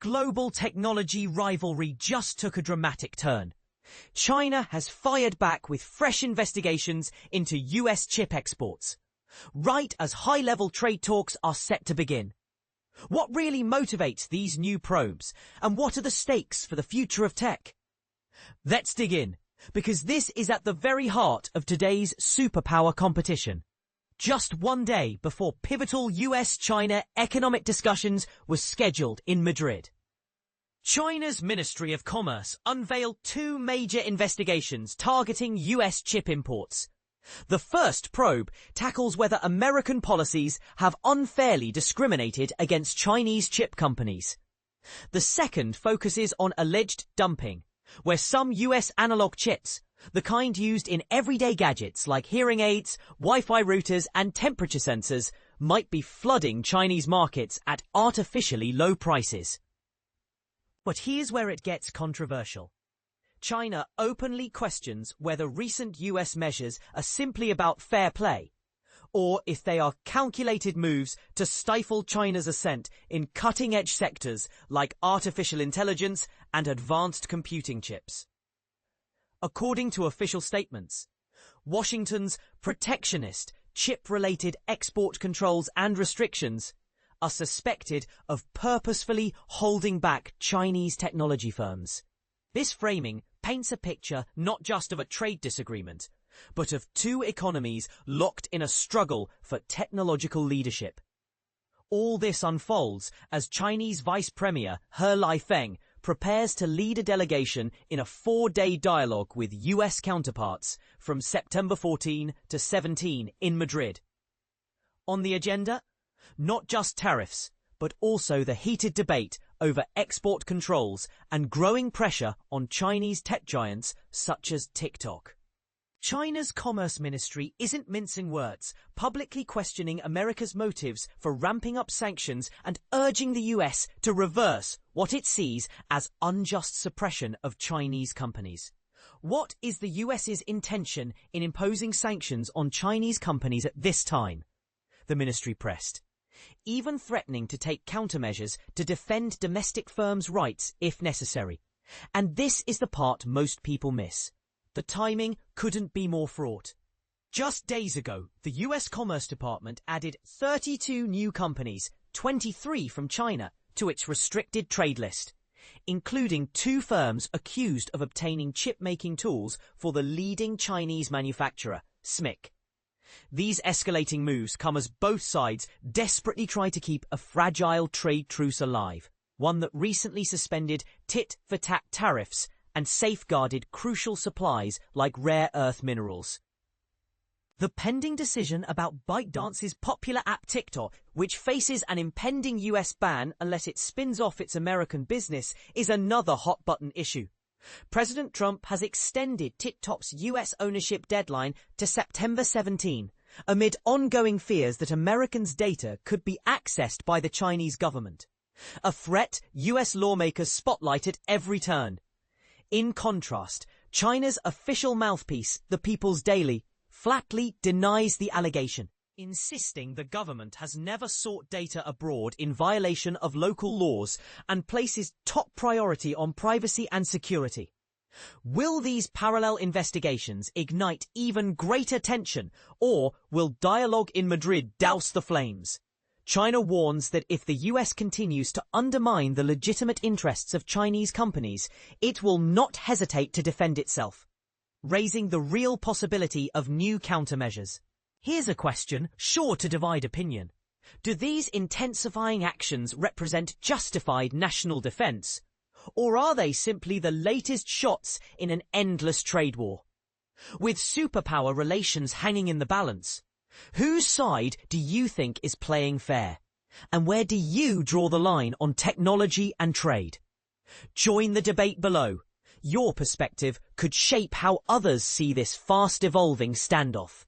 Global technology rivalry just took a dramatic turn. China has fired back with fresh investigations into US chip exports, right as high-level trade talks are set to begin. What really motivates these new probes, and what are the stakes for the future of tech? Let's dig in, because this is at the very heart of today's superpower competition. Just one day before pivotal US-China economic discussions were scheduled in Madrid, China's Ministry of Commerce unveiled two major investigations targeting US chip imports. The first probe tackles whether American policies have unfairly discriminated against Chinese chip companies. The second focuses on alleged dumping, where some US analog chips, the kind used in everyday gadgets like hearing aids, Wi-Fi routers and temperature sensors, might be flooding Chinese markets at artificially low prices. But here's where it gets controversial. China openly questions whether recent US measures are simply about fair play, or if they are calculated moves to stifle China's ascent in cutting-edge sectors like artificial intelligence and advanced computing chips. According to official statements, Washington's protectionist, chip-related export controls and restrictions are suspected of purposefully holding back Chinese technology firms. This framing paints a picture not just of a trade disagreement, but of two economies locked in a struggle for technological leadership. All this unfolds as Chinese Vice Premier He Lifeng prepares to lead a delegation in a 4-day dialogue with US counterparts from September 14 to 17 in Madrid. On the agenda, not just tariffs, but also the heated debate over export controls and growing pressure on Chinese tech giants such as TikTok. China's Commerce Ministry isn't mincing words, publicly questioning America's motives for ramping up sanctions and urging the US to reverse what it sees as unjust suppression of Chinese companies. What is the US's intention in imposing sanctions on Chinese companies at this time? The ministry pressed, even threatening to take countermeasures to defend domestic firms' rights if necessary. And this is the part most people miss. The timing couldn't be more fraught. Just days ago, the US Commerce Department added 32 new companies, 23 from China, to its restricted trade list, including 2 firms accused of obtaining chip-making tools for the leading Chinese manufacturer, SMIC. These escalating moves come as both sides desperately try to keep a fragile trade truce alive, one that recently suspended tit-for-tat tariffs and safeguarded crucial supplies like rare earth minerals. The pending decision about ByteDance's popular app TikTok, which faces an impending US ban unless it spins off its American business, is another hot-button issue. President Trump has extended TikTok's US ownership deadline to September 17, amid ongoing fears that Americans' data could be accessed by the Chinese government. A threat US lawmakers spotlight at every turn. In contrast, China's official mouthpiece, the People's Daily, flatly denies the allegation, insisting the government has never sought data abroad in violation of local laws and places top priority on privacy and security. Will these parallel investigations ignite even greater tension, or will dialogue in Madrid douse the flames? China warns that if the US continues to undermine the legitimate interests of Chinese companies, it will not hesitate to defend itself, raising the real possibility of new countermeasures. Here's a question sure to divide opinion. Do these intensifying actions represent justified national defense, or are they simply the latest shots in an endless trade war? With superpower relations hanging in the balance, whose side do you think is playing fair? And where do you draw the line on technology and trade? Join the debate below. Your perspective could shape how others see this fast-evolving standoff.